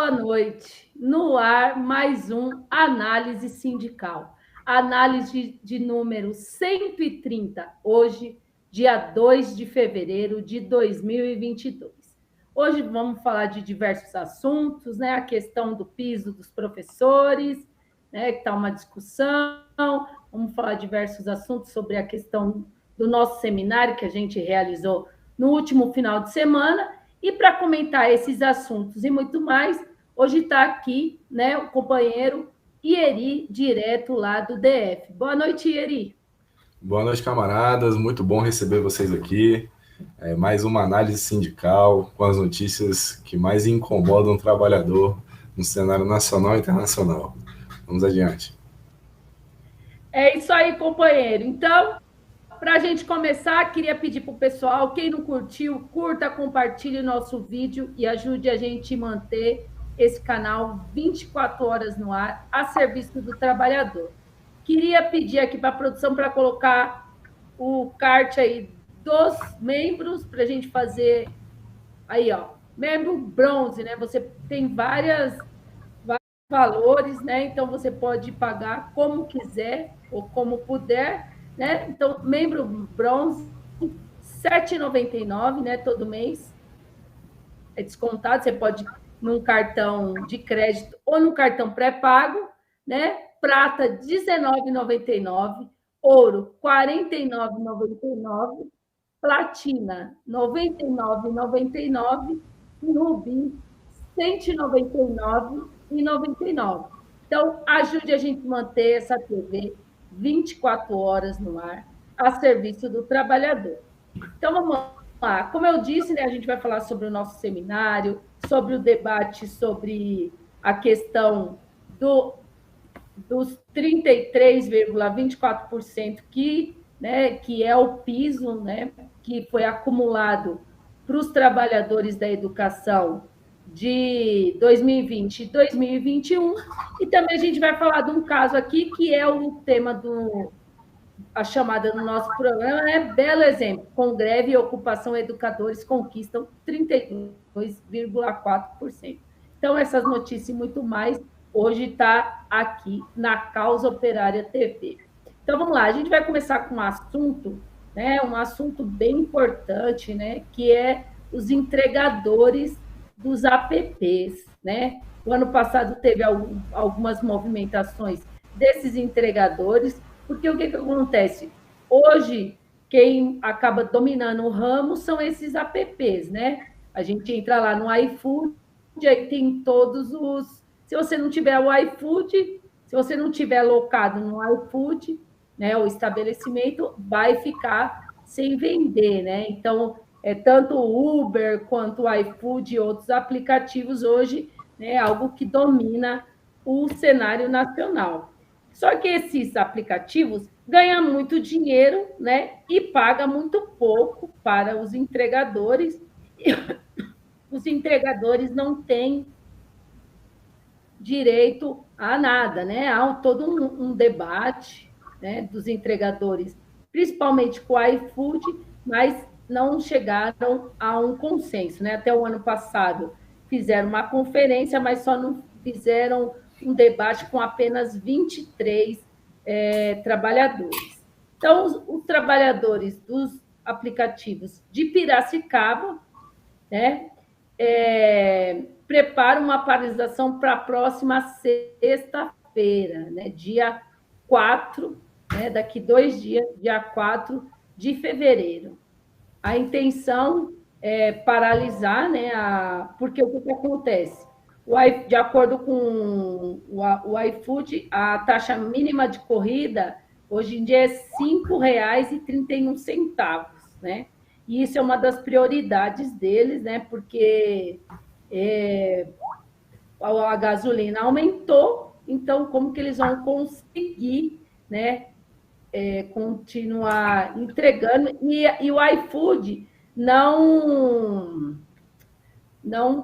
boa noite. No ar, mais um Análise Sindical. Análise de número 130, hoje, dia 2 de fevereiro de 2022. Hoje vamos falar de diversos assuntos, né? A questão do piso dos professores, né? Que está uma discussão. Vamos falar de diversos assuntos sobre a questão do nosso seminário que a gente realizou no último final de semana. E para comentar esses assuntos e muito mais, hoje está aqui, né, o companheiro Ieri, direto lá do DF. Boa noite, Ieri. Boa noite, camaradas. Muito bom receber vocês aqui. Mais uma análise sindical com as notícias que mais incomodam o trabalhador no cenário nacional e internacional. Vamos adiante. É isso aí, companheiro. Então, para a gente começar, queria pedir para o pessoal, quem não curtiu, curta, compartilhe o nosso vídeo e ajude a gente a manter esse canal 24 horas no ar, a serviço do trabalhador. Queria pedir aqui para a produção para colocar o card aí dos membros, para a gente fazer aí, ó, membro bronze, né? Você tem vários valores, né? Então você pode pagar como quiser ou como puder, né? Então, membro bronze, R$ 7,99, né? Todo mês é descontado. Você pode num cartão de crédito ou num cartão pré-pago, né? Prata, R$ 19,99, ouro, R$ 49,99, platina, R$ 99,99 e rubi, R$ 199,99. Então, ajude a gente a manter essa TV 24 horas no ar, a serviço do trabalhador. Então, vamos lá. Como eu disse, né, a gente vai falar sobre o nosso seminário, sobre o debate sobre a questão dos 33,24% que é o piso, né, que foi acumulado para os trabalhadores da educação de 2020 e 2021. E também a gente vai falar de um caso aqui que é o tema a chamada do nosso programa é Belo Exemplo, com greve e ocupação, educadores conquistam 32,4%. Então, essas notícias e muito mais, hoje está aqui na Causa Operária TV. Então, vamos lá, a gente vai começar com um assunto, né, um assunto bem importante, né, que é os entregadores dos apps, né? O ano passado teve algumas movimentações desses entregadores, porque o que acontece? Hoje, quem acaba dominando o ramo são esses apps, né? A gente entra lá no iFood, aí tem todos os. Se você não tiver o iFood, se você não tiver locado no iFood, né, o estabelecimento vai ficar sem vender, né? Então, tanto o Uber quanto o iFood e outros aplicativos hoje, né, algo que domina o cenário nacional. Só que esses aplicativos ganham muito dinheiro, né? E pagam muito pouco para os entregadores. Os entregadores não têm direito a nada, né? Há todo um debate, né, dos entregadores, principalmente com o iFood, mas não chegaram a um consenso, né? Até o ano passado fizeram uma conferência, mas só não fizeram um debate com apenas 23 trabalhadores. Então, os trabalhadores dos aplicativos de Piracicaba, né, prepara uma paralisação para a próxima sexta-feira, né, dia 4, né, daqui 2 dias, dia 4 de fevereiro. A intenção é paralisar, né, porque o que acontece? De acordo com o iFood, a taxa mínima de corrida hoje em dia é R$ 5,31, né? E isso é uma das prioridades deles, né? Porque a gasolina aumentou, então como que eles vão conseguir, né, continuar entregando? E o iFood não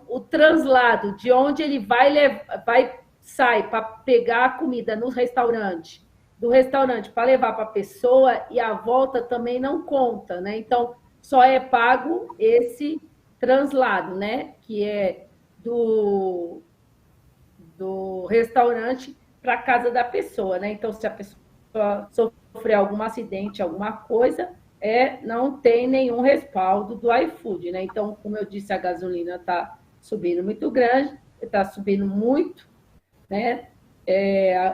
o translado de onde ele sai para pegar a comida no restaurante, do restaurante para levar para a pessoa, e a volta também não conta, né? Então só é pago esse translado, né? Que é do restaurante para a casa da pessoa, né? Então, se a pessoa sofrer algum acidente, alguma coisa, não tem nenhum respaldo do iFood, né? Então, como eu disse, a gasolina está subindo muito grande, está subindo muito, né?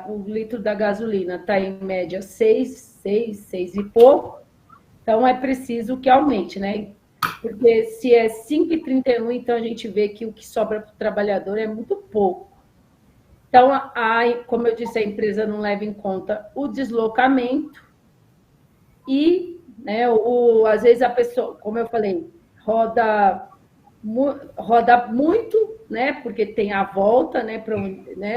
O litro da gasolina está em média 6 e pouco, então é preciso que aumente, né? Porque se é 5,31, então a gente vê que o que sobra para o trabalhador é muito pouco. Então, como eu disse, a empresa não leva em conta o deslocamento e, né, às vezes a pessoa, como eu falei, roda muito, né, porque tem a volta, né,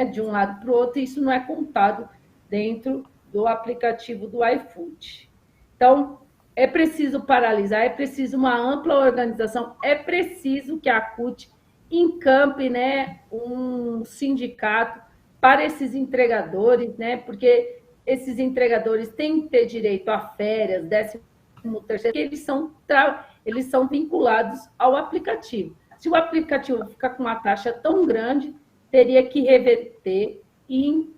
de um lado para o outro, e isso não é contado dentro do aplicativo do iFood. Então, é preciso paralisar, é preciso uma ampla organização, é preciso que a CUT encampe, né, um sindicato para esses entregadores, né, porque esses entregadores têm que ter direito a férias, 13º, que eles são vinculados ao aplicativo. Se o aplicativo ficar com uma taxa tão grande, teria que reverter em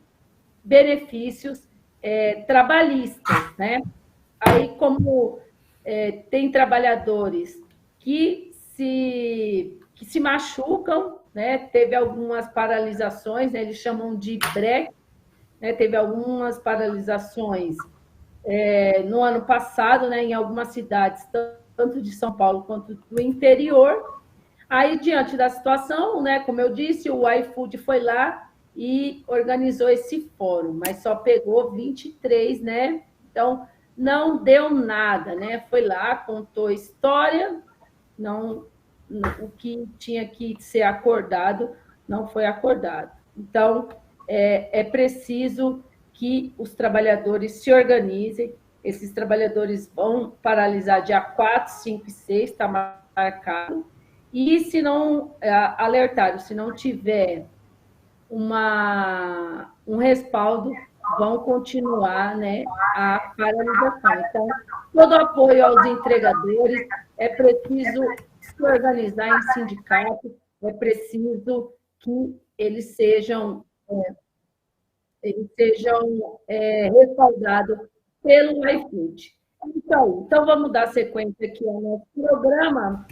benefícios trabalhistas, né? Aí, como tem trabalhadores que se machucam, né? Teve algumas paralisações, né? Eles chamam de break, né? Teve algumas paralisações no ano passado, né? Em algumas cidades, tanto de São Paulo quanto do interior. Aí, diante da situação, né? Como eu disse, o iFood foi lá e organizou esse fórum, mas só pegou 23, né? Então, não deu nada, né? Foi lá, contou história, o que tinha que ser acordado não foi acordado. Então, é preciso que os trabalhadores se organizem. Esses trabalhadores vão paralisar dia 4, 5 e 6, está marcado. E se não alertaram, se não tiver um respaldo, vão continuar, né, a paralisação. Então, todo apoio aos entregadores, é preciso se organizar em sindicato, é preciso que eles sejam respaldados pelo iFood. Então, vamos dar sequência aqui ao nosso programa,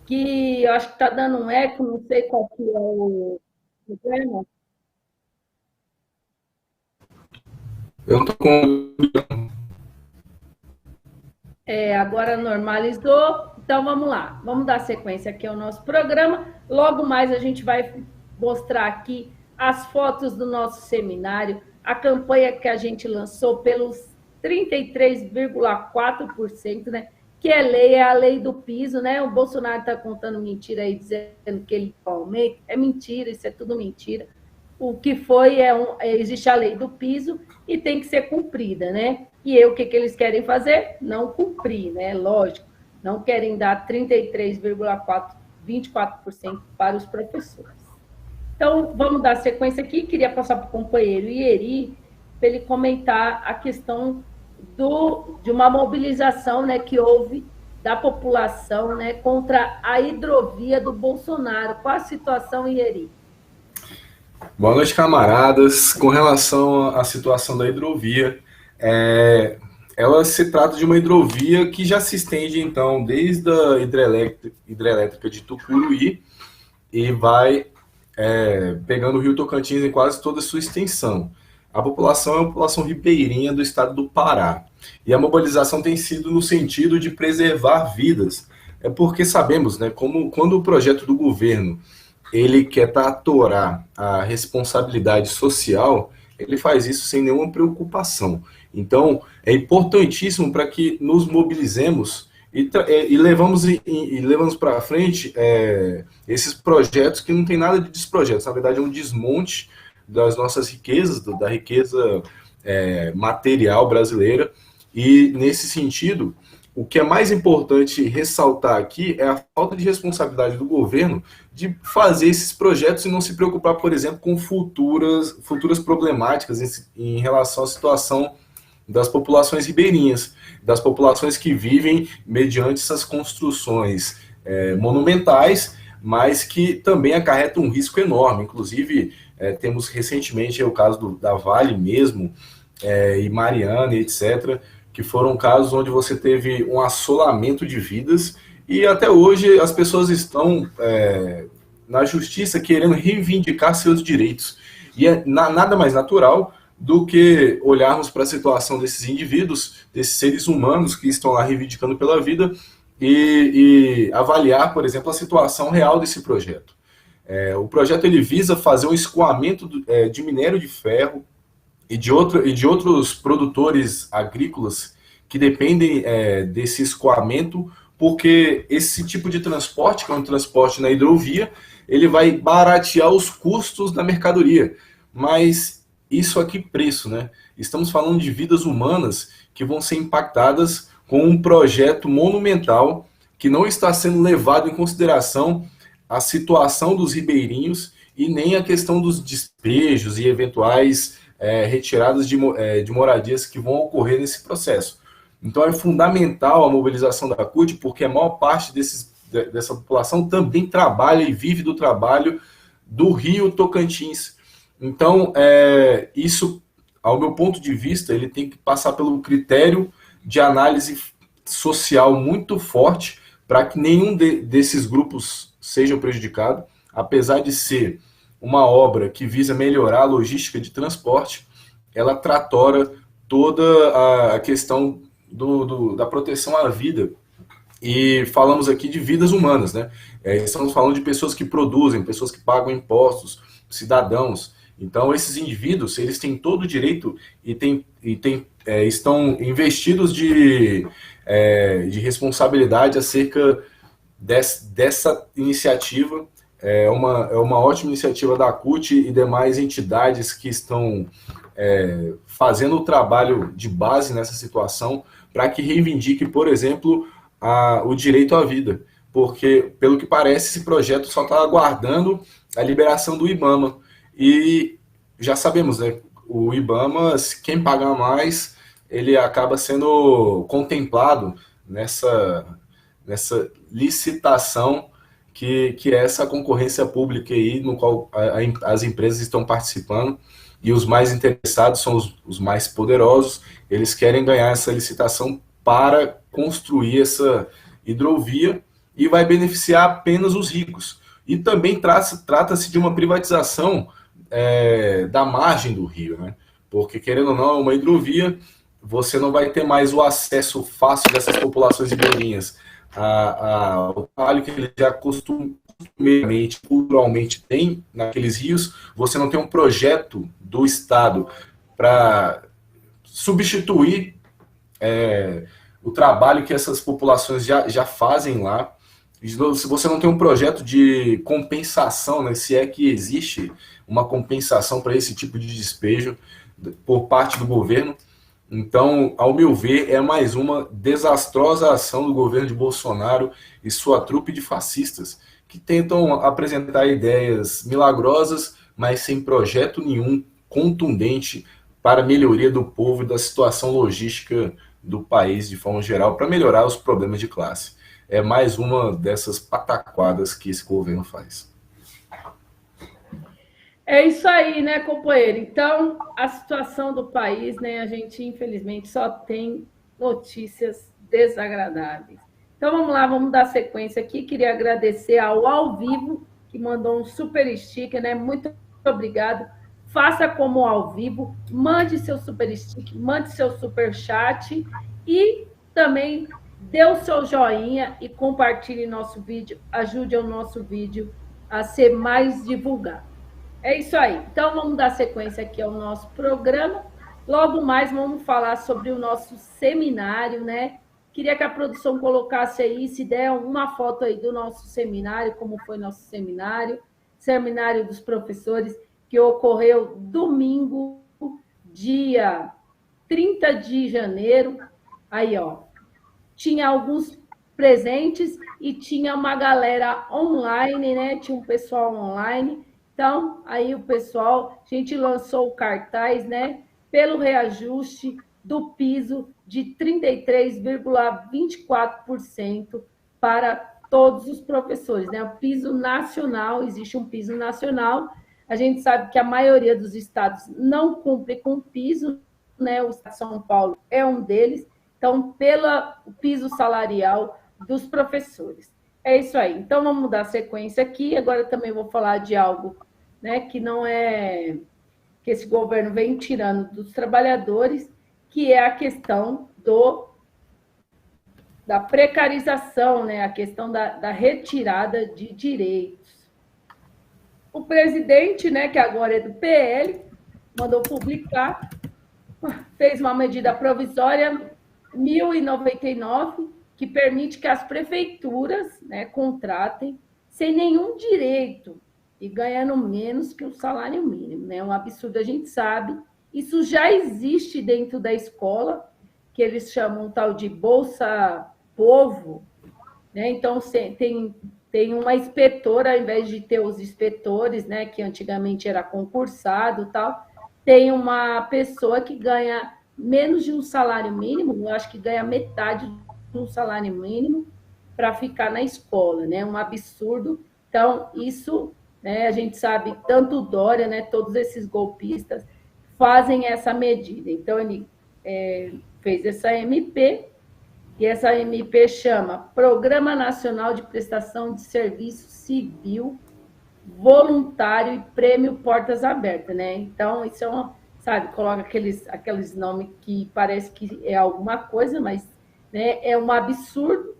que eu acho que está dando um eco, não sei qual que é o problema. Eu estou com... Agora normalizou. Então, vamos lá. Vamos dar sequência aqui ao nosso programa. Logo mais a gente vai mostrar aqui as fotos do nosso seminário, a campanha que a gente lançou pelos 33,4%, né? Que é a lei do piso, né? O Bolsonaro está contando mentira aí, dizendo que ele aumenta. É mentira, isso é tudo mentira. O que foi existe a lei do piso e tem que ser cumprida, né? E o que eles querem fazer? Não cumprir, né? Lógico, não querem dar 24% para os professores. Então, vamos dar sequência aqui. Queria passar para o companheiro Ieri, para ele comentar a questão de uma mobilização, né, que houve da população, né, contra a hidrovia do Bolsonaro. Qual a situação, Ieri? Boa noite, camaradas. Com relação à situação da hidrovia, ela se trata de uma hidrovia que já se estende, então, desde a hidrelétrica de Tucuruí e vai pegando o Rio Tocantins em quase toda a sua extensão. A população é uma população ribeirinha do estado do Pará. E a mobilização tem sido no sentido de preservar vidas. É porque sabemos, né, quando o projeto do governo ele quer tratorar a responsabilidade social, ele faz isso sem nenhuma preocupação. Então, é importantíssimo para que nos mobilizemos e levamos para frente esses projetos que não tem nada de desprojetos. Na verdade, é um desmonte das nossas riquezas, da riqueza material brasileira. E, nesse sentido, o que é mais importante ressaltar aqui é a falta de responsabilidade do governo de fazer esses projetos e não se preocupar, por exemplo, com futuras problemáticas em relação à situação das populações ribeirinhas, das populações que vivem mediante essas construções monumentais, mas que também acarreta um risco enorme. Inclusive, temos recentemente o caso da Vale mesmo, e Mariana, etc., que foram casos onde você teve um assolamento de vidas, e até hoje as pessoas estão na justiça querendo reivindicar seus direitos. E nada mais natural do que olharmos para a situação desses indivíduos, desses seres humanos que estão lá reivindicando pela vida, e avaliar, por exemplo, a situação real desse projeto. O projeto ele visa fazer um escoamento de minério de ferro e de outros produtores agrícolas que dependem desse escoamento, porque esse tipo de transporte, que é um transporte na hidrovia, ele vai baratear os custos da mercadoria. Mas isso a que preço, né? Estamos falando de vidas humanas que vão ser impactadas com um projeto monumental que não está sendo levado em consideração a situação dos ribeirinhos e nem a questão dos despejos e eventuais retiradas de moradias que vão ocorrer nesse processo. Então é fundamental a mobilização da CUT, porque a maior parte dessa população também trabalha e vive do trabalho do Rio Tocantins. Então, isso, ao meu ponto de vista, ele tem que passar pelo critério de análise social muito forte para que nenhum desses grupos seja prejudicado, apesar de ser uma obra que visa melhorar a logística de transporte, ela tratora toda a questão da proteção à vida. E falamos aqui de vidas humanas, né? Estamos falando de pessoas que produzem, pessoas que pagam impostos, cidadãos. Então, esses indivíduos, eles têm todo o direito estão investidos de responsabilidade acerca dessa iniciativa. É uma ótima iniciativa da CUT e demais entidades que estão fazendo o trabalho de base nessa situação para que reivindique, por exemplo, o direito à vida. Porque, pelo que parece, esse projeto só está aguardando a liberação do IBAMA. E já sabemos, né? O IBAMA, quem paga mais, ele acaba sendo contemplado nessa licitação que é essa concorrência pública aí, no qual as empresas estão participando, e os mais interessados são os mais poderosos. Eles querem ganhar essa licitação para construir essa hidrovia e vai beneficiar apenas os ricos. E também trata-se de uma privatização da margem do rio, né? Porque, querendo ou não, uma hidrovia, você não vai ter mais o acesso fácil dessas populações ribeirinhas ao trabalho que eles já costumeiramente, culturalmente têm naqueles rios. Você não tem um projeto do Estado para substituir o trabalho que essas populações já fazem lá. Se você não tem um projeto de compensação, né, se é que existe uma compensação para esse tipo de despejo por parte do governo, então, ao meu ver, é mais uma desastrosa ação do governo de Bolsonaro e sua trupe de fascistas que tentam apresentar ideias milagrosas, mas sem projeto nenhum contundente para a melhoria do povo e da situação logística do país de forma geral, para melhorar os problemas de classe. É mais uma dessas pataquadas que esse governo faz. É isso aí, né, companheiro? Então, a situação do país, né, a gente infelizmente só tem notícias desagradáveis. Então, vamos lá, vamos dar sequência aqui. Queria agradecer ao Vivo, que mandou um super sticker, né? Muito obrigado. Faça como ao vivo, mande seu super sticker, mande seu super chat e também dê o seu joinha e compartilhe nosso vídeo, ajude o nosso vídeo a ser mais divulgado. É isso aí. Então, vamos dar sequência aqui ao nosso programa. Logo mais, vamos falar sobre o nosso seminário, né? Queria que a produção colocasse aí, se der uma foto aí do nosso seminário, como foi nosso seminário dos professores, que ocorreu domingo, dia 30 de janeiro. Aí, ó, tinha alguns presentes e tinha uma galera online, né? Tinha um pessoal online. Então, aí o pessoal, a gente lançou o cartaz, né? Pelo reajuste do piso de 33,24% para todos os professores, né? O piso nacional, existe um piso nacional. A gente sabe que a maioria dos estados não cumpre com o piso, né? O estado de São Paulo é um deles. Então, pelo piso salarial dos professores. É isso aí. Então, vamos mudar a sequência aqui. Agora também vou falar de algo, né, que não é que esse governo vem tirando dos trabalhadores, que é a questão da precarização, né, a questão da retirada de direitos. O presidente, né, que agora é do PL, mandou publicar, fez uma medida provisória 1099, que permite que as prefeituras, né, contratem sem nenhum direito e ganhando menos que o salário mínimo, né? Um absurdo, a gente sabe. Isso já existe dentro da escola, que eles chamam tal de Bolsa Povo, né? Então, tem uma inspetora, ao invés de ter os inspetores, né, que antigamente era concursado, tal, tem uma pessoa que ganha menos de um salário mínimo, eu acho que ganha metade de um salário mínimo para ficar na escola, né? Um absurdo. Então, isso, né, a gente sabe, tanto o Dória, né, todos esses golpistas fazem essa medida. Então, ele fez essa MP, e essa MP chama Programa Nacional de Prestação de Serviço Civil Voluntário e Prêmio Portas Abertas, né? Então, isso é uma, sabe, coloca aqueles nomes que parece que é alguma coisa, mas, né, é um absurdo.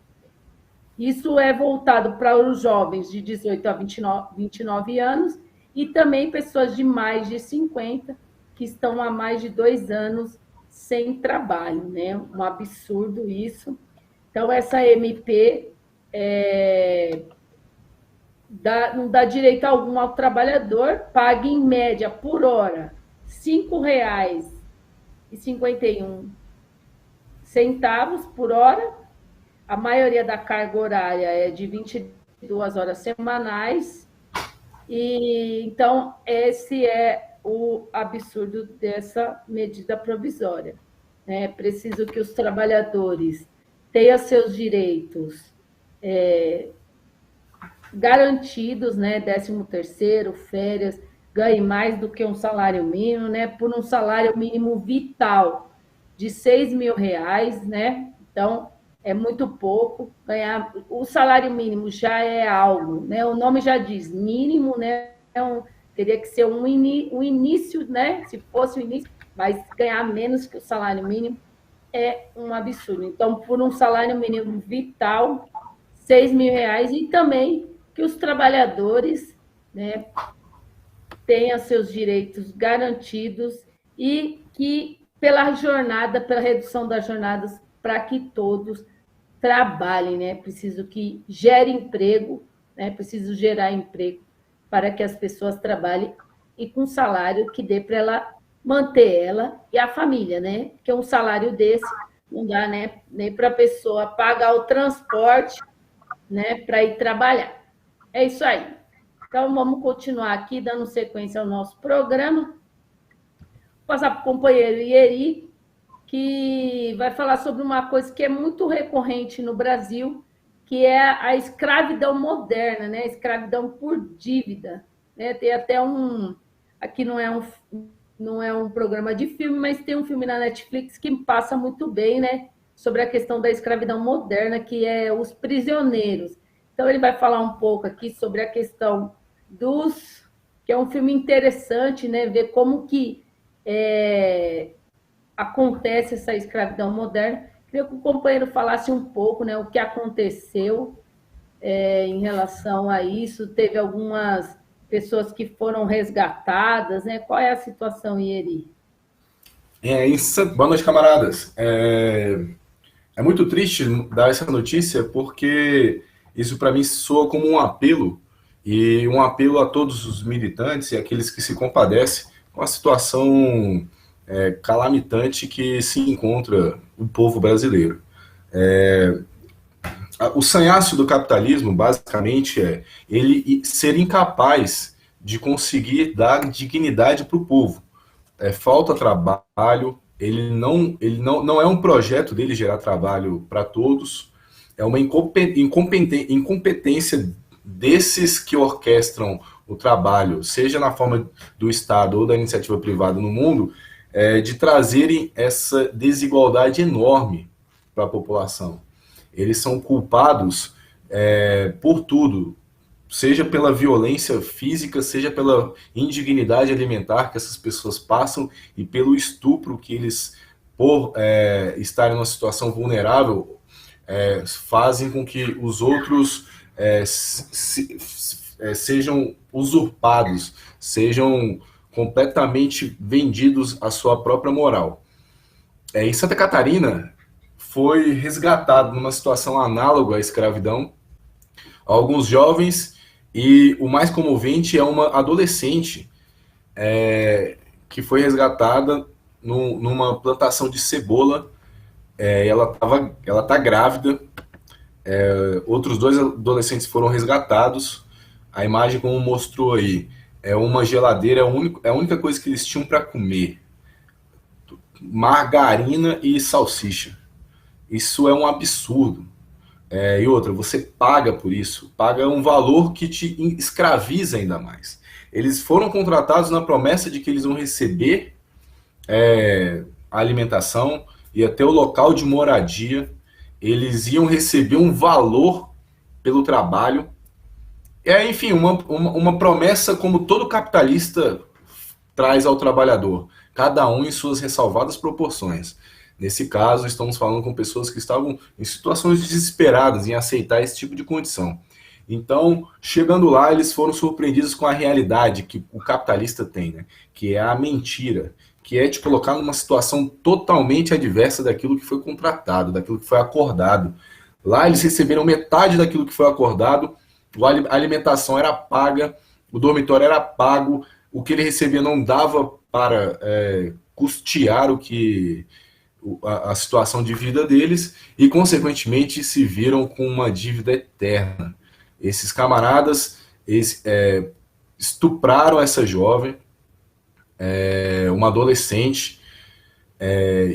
Isso é voltado para os jovens de 18 a 29 anos e também pessoas de mais de 50 que estão há mais de 2 anos sem trabalho, né? Um absurdo isso. Então, essa MP não dá direito algum ao trabalhador, paga em média por hora R$ 5,51 por hora. A maioria da carga horária é de 22 horas semanais. E então, esse é o absurdo dessa medida provisória. É preciso que os trabalhadores tenham seus direitos garantidos, né? 13º, férias, ganhe mais do que um salário mínimo, né? Por um salário mínimo vital de R$ 6.000, né? Então, é muito pouco. Ganhar o salário mínimo já é algo, né? O nome já diz mínimo, né? Teria que ser um início, né? Se fosse o início, mas ganhar menos que o salário mínimo é um absurdo. Então, por um salário mínimo vital, R$ 6.000, e também que os trabalhadores, né, tenham seus direitos garantidos e que pela redução das jornadas, para que todos trabalhem, né? Preciso que gere emprego, né? Preciso gerar emprego para que as pessoas trabalhem e com salário que dê para ela manter ela e a família, né? Porque um salário desse não dá, né, nem para a pessoa pagar o transporte, né, para ir trabalhar. É isso aí. Então, vamos continuar aqui, dando sequência ao nosso programa. Vou passar para o companheiro Ieri, que vai falar sobre uma coisa que é muito recorrente no Brasil, que é a escravidão moderna, né? A escravidão por dívida, né? Tem até aqui não é um programa de filme, mas tem um filme na Netflix que passa muito bem, né? Sobre a questão da escravidão moderna, que é Os Prisioneiros. Então, ele vai falar um pouco aqui sobre a questão que é um filme interessante, né? Ver como que acontece essa escravidão moderna. Queria que o companheiro falasse um pouco, né, o que aconteceu em relação a isso. Teve algumas pessoas que foram resgatadas, né? Qual é a situação, Ieri? Boa noite, camaradas. É muito triste dar essa notícia porque isso para mim soa como um apelo, e um apelo a todos os militantes e aqueles que se compadecem com a situação calamitante que se encontra o povo brasileiro. O sanhaço do capitalismo, basicamente, é ele ser incapaz de conseguir dar dignidade para o povo. Falta trabalho, ele não é um projeto dele gerar trabalho para todos, é uma incompetência desses que orquestram o trabalho, seja na forma do Estado ou da iniciativa privada no mundo, de trazerem essa desigualdade enorme para a população. Eles são culpados por tudo, seja pela violência física, seja pela indignidade alimentar que essas pessoas passam e pelo estupro que eles, por estarem numa situação vulnerável, fazem com que os outros sejam usurpados, sejam completamente vendidos à sua própria moral. Em Santa Catarina, foi resgatado numa situação análoga à escravidão alguns jovens, e o mais comovente é uma adolescente que foi resgatada numa plantação de cebola. Ela está grávida. Outros 2 adolescentes foram resgatados. A imagem, como mostrou aí, é uma geladeira, é a única coisa que eles tinham para comer: margarina e salsicha. Isso é um absurdo. E outra, você paga por isso, paga um valor que te escraviza ainda mais. Eles foram contratados na promessa de que eles vão receber a alimentação e até o local de moradia, eles iam receber um valor pelo trabalho. Enfim, uma promessa como todo capitalista traz ao trabalhador, cada um em suas ressalvadas proporções. Nesse caso, estamos falando com pessoas que estavam em situações desesperadas em aceitar esse tipo de condição. Então, chegando lá, eles foram surpreendidos com a realidade que o capitalista tem, né? Que é a mentira, que é te colocar numa situação totalmente adversa daquilo que foi contratado, daquilo que foi acordado. Lá eles receberam metade daquilo que foi acordado, a alimentação era paga, o dormitório era pago, o que ele recebia não dava para custear a situação de vida deles, e consequentemente se viram com uma dívida eterna. Esses camaradas estupraram essa jovem, uma adolescente.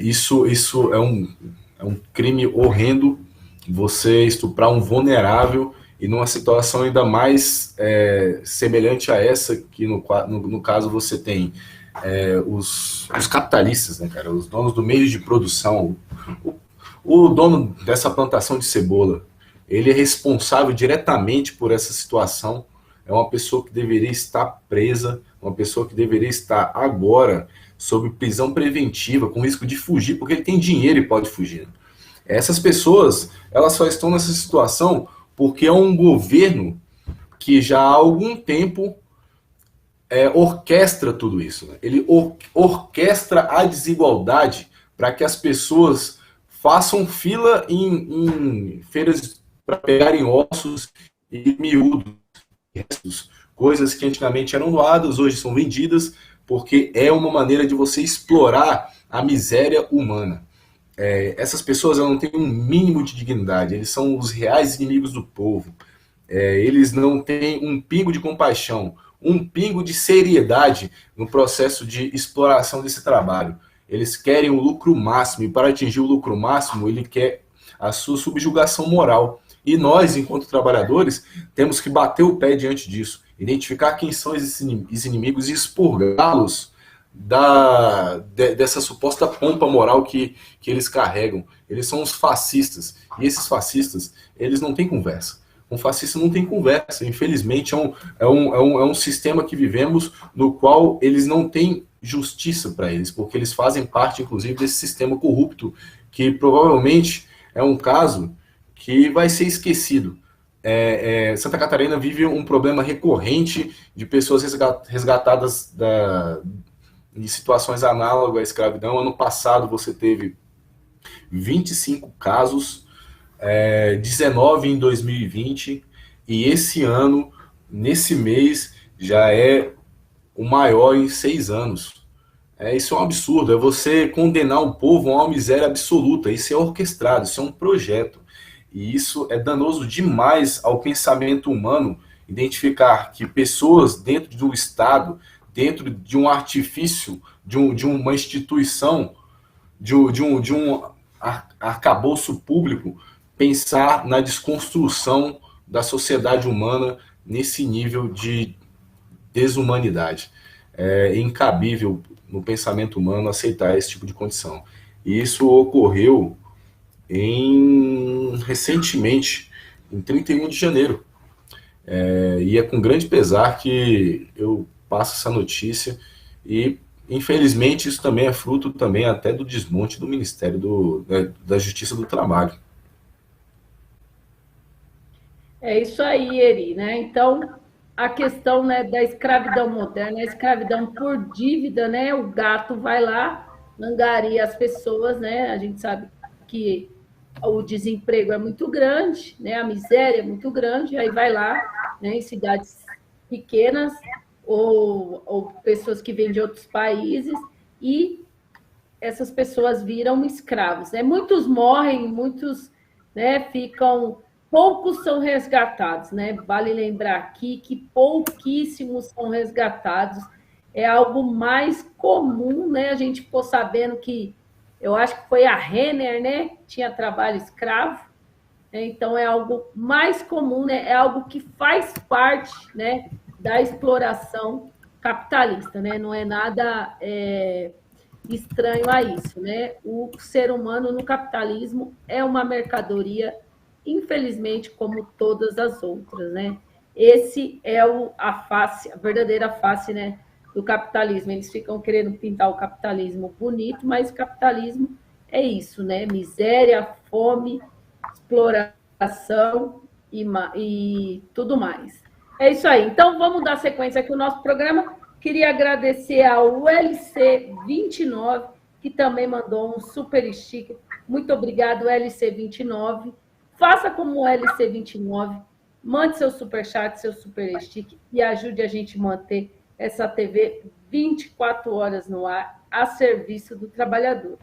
Isso é um crime horrendo, você estuprar um vulnerável, e numa situação ainda mais semelhante a essa, que no caso você tem os capitalistas, né, cara, os donos do meio de produção, o dono dessa plantação de cebola, ele é responsável diretamente por essa situação, é uma pessoa que deveria estar presa, uma pessoa que deveria estar agora sob prisão preventiva, com risco de fugir, porque ele tem dinheiro e pode fugir. Essas pessoas, elas só estão nessa situação porque é um governo que já há algum tempo orquestra tudo isso. Né? Ele orquestra a desigualdade para que as pessoas façam fila em feiras para pegarem ossos e miúdos, restos, coisas que antigamente eram doadas, hoje são vendidas, porque é uma maneira de você explorar a miséria humana. Essas pessoas não têm um mínimo de dignidade, eles são os reais inimigos do povo. Eles não têm um pingo de compaixão, um pingo de seriedade no processo de exploração desse trabalho. Eles querem o lucro máximo, e para atingir o lucro máximo, ele quer a sua subjugação moral. E nós, enquanto trabalhadores, temos que bater o pé diante disso, identificar quem são esses inimigos e expurgá-los dessa suposta pompa moral que eles carregam. Eles são os fascistas, e esses fascistas, eles não têm conversa. Um fascista não tem conversa. Infelizmente, é um sistema que vivemos no qual eles não têm justiça para eles, porque eles fazem parte, inclusive, desse sistema corrupto, que provavelmente é um caso que vai ser esquecido. Santa Catarina vive um problema recorrente de pessoas resgatadas em situações análogas à escravidão. Ano passado você teve 25 casos, 19 em 2020, e esse ano, nesse mês, já é o maior em 6 anos. Isso é um absurdo, é você condenar o povo a uma miséria absoluta. Isso é orquestrado, isso é um projeto. E isso é danoso demais ao pensamento humano, identificar que pessoas dentro do Estado, dentro de um artifício, de uma instituição, de um arcabouço público, pensar na desconstrução da sociedade humana nesse nível de desumanidade. É incabível no pensamento humano aceitar esse tipo de condição. E isso ocorreu recentemente, em 31 de janeiro. E é com grande pesar que eu passo essa notícia e, infelizmente, isso também é fruto também até do desmonte do Ministério da Justiça do Trabalho. É isso aí, Eri, né? Então, a questão, né, da escravidão moderna, a escravidão por dívida, né? O gato vai lá, angaria as pessoas, né? A gente sabe que o desemprego é muito grande, né? A miséria é muito grande, aí vai lá, né, em cidades pequenas ou pessoas que vêm de outros países e essas pessoas viram escravos, né? Muitos morrem, muitos, né, ficam, poucos são resgatados, né? Vale lembrar aqui que pouquíssimos são resgatados. É algo mais comum, né? A gente ficou sabendo que, eu acho que foi a Renner, né? Tinha trabalho escravo, né? Então é algo mais comum, né? É algo que faz parte, né, da exploração capitalista, né? Não é nada estranho a isso, né? O ser humano no capitalismo é uma mercadoria, infelizmente, como todas as outras, né? Esse é a verdadeira face, né, do capitalismo. Eles ficam querendo pintar o capitalismo bonito, mas o capitalismo é isso, né? Miséria, fome, exploração e tudo mais. É isso aí. Então, vamos dar sequência aqui ao nosso programa. Queria agradecer ao LC29, que também mandou um super sticker. Muito obrigado, LC29. Faça como o LC29, mande seu superchat, seu super sticker e ajude a gente a manter essa TV 24 horas no ar, a serviço do trabalhador.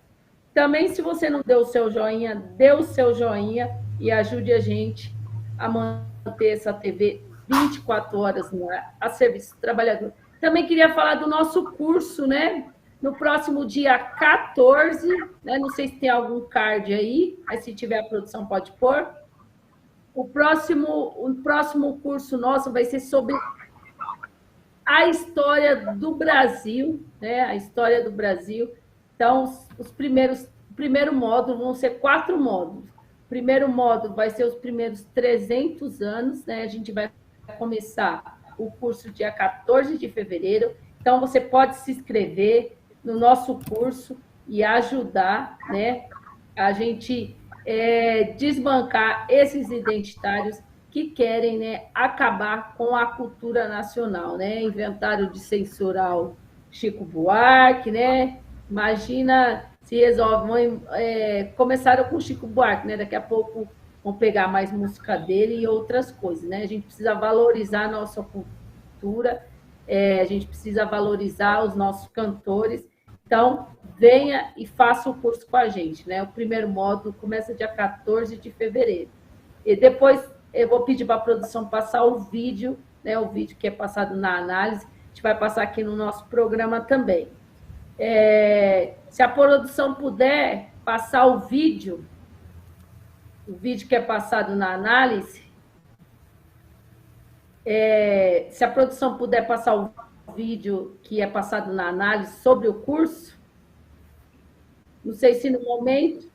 Também, se você não deu o seu joinha, dê o seu joinha e ajude a gente a manter essa TV 24 horas no ar, a serviço do trabalhador. Também queria falar do nosso curso, né? No próximo dia 14, né? Não sei se tem algum card aí, mas se tiver a produção pode pôr. O próximo curso nosso vai ser sobre a história do Brasil, né? A história do Brasil. Então, o primeiro módulo vão ser 4 módulos. O primeiro módulo vai ser os primeiros 300 anos, né? A gente vai começar o curso dia 14 de fevereiro. Então, você pode se inscrever no nosso curso e ajudar, né, a gente desbancar esses identitários que querem, né, acabar com a cultura nacional, né? Inventaram de censurar o Chico Buarque, né? Imagina se resolvem. Começaram com o Chico Buarque, né? Daqui a pouco vão pegar mais música dele e outras coisas, né? A gente precisa valorizar a nossa cultura, a gente precisa valorizar os nossos cantores. Então, venha e faça o curso com a gente, né? O primeiro módulo começa dia 14 de fevereiro. E depois eu vou pedir para a produção passar o vídeo, né? O vídeo que é passado na análise, a gente vai passar aqui no nosso programa também. Se a produção puder passar o vídeo que é passado na análise, se a produção puder passar o vídeo que é passado na análise sobre o curso, não sei se no momento.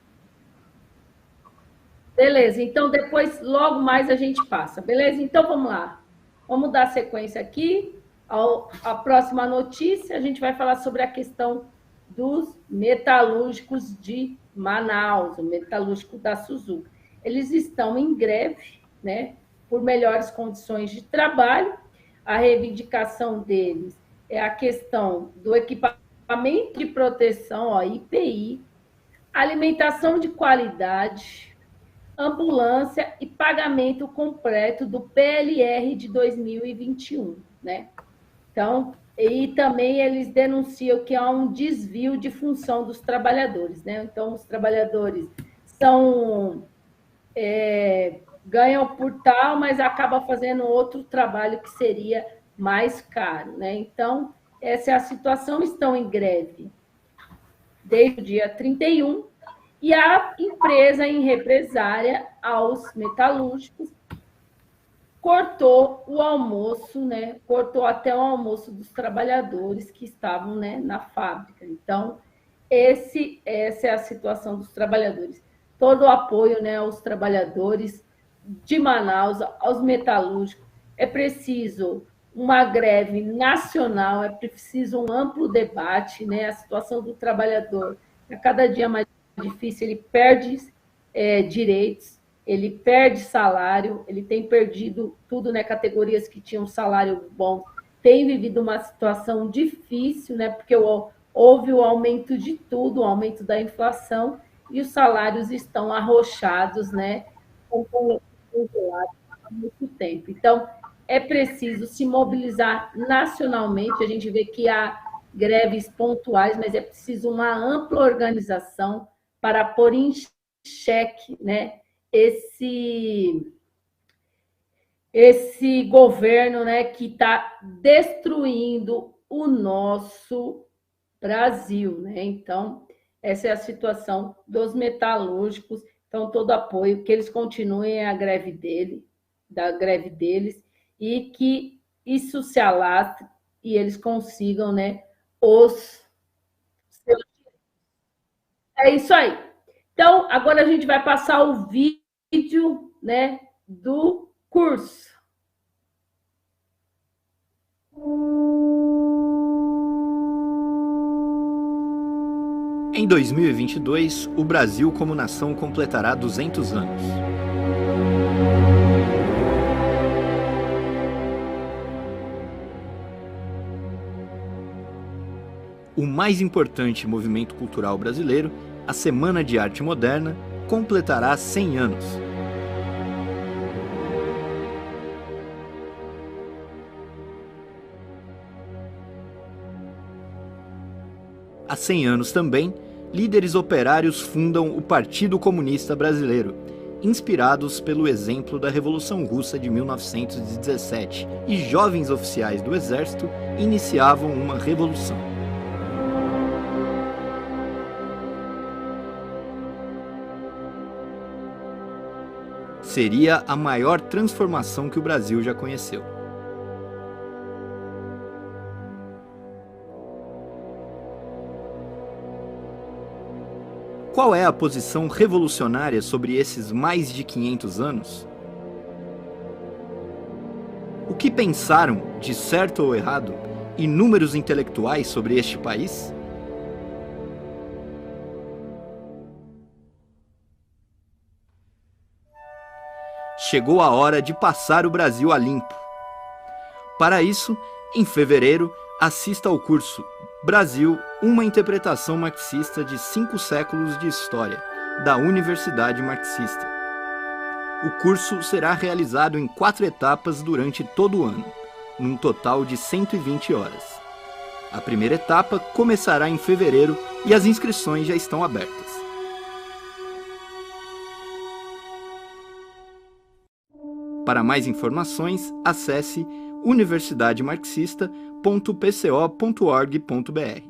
Beleza, então depois, logo mais, a gente passa, beleza? Então, vamos lá. Vamos dar sequência aqui. A próxima notícia, a gente vai falar sobre a questão dos metalúrgicos de Manaus, o metalúrgico da Suzuki. Eles estão em greve, né, por melhores condições de trabalho. A reivindicação deles é a questão do equipamento de proteção, ó, IPI, alimentação de qualidade, ambulância e pagamento completo do PLR de 2021, né? Então, e também eles denunciam que há um desvio de função dos trabalhadores, né? Então, os trabalhadores ganham por tal, mas acaba fazendo outro trabalho que seria mais caro, né? Então, essa é a situação, estão em greve desde o dia 31, E a empresa, em represária aos metalúrgicos, cortou o almoço, né? Cortou até o almoço dos trabalhadores que estavam, né, na fábrica. Então, essa é a situação dos trabalhadores. Todo o apoio, né, aos trabalhadores de Manaus, aos metalúrgicos. É preciso uma greve nacional, é preciso um amplo debate, né? A situação do trabalhador é cada dia mais difícil, ele perde direitos, ele perde salário, ele tem perdido tudo, né? Categorias que tinham salário bom, tem vivido uma situação difícil, né? Porque houve o aumento de tudo, o aumento da inflação, e os salários estão arrochados, né? Congelados há muito tempo. Então, é preciso se mobilizar nacionalmente. A gente vê que há greves pontuais, mas é preciso uma ampla organização para pôr em xeque, né, esse governo, né, que está destruindo o nosso Brasil, né? Então, essa é a situação dos metalúrgicos. Então, todo apoio, que eles continuem a greve da greve deles, e que isso se alastre e eles consigam, né, os seus... É isso aí. Então, agora a gente vai passar o vídeo, né, do curso. Em 2022, o Brasil como nação completará 200 anos. O mais importante movimento cultural brasileiro, a Semana de Arte Moderna, completará 100 anos. Há 100 anos também, líderes operários fundam o Partido Comunista Brasileiro, inspirados pelo exemplo da Revolução Russa de 1917, e jovens oficiais do Exército iniciavam uma revolução. Seria a maior transformação que o Brasil já conheceu. Qual é a posição revolucionária sobre esses mais de 500 anos? O que pensaram, de certo ou errado, inúmeros intelectuais sobre este país? Chegou a hora de passar o Brasil a limpo. Para isso, em fevereiro, assista ao curso Brasil, uma interpretação marxista de 5 séculos de história, da Universidade Marxista. O curso será realizado em 4 etapas durante todo o ano, num total de 120 horas. A primeira etapa começará em fevereiro e as inscrições já estão abertas. Para mais informações, acesse universidademarxista.pco.org.br.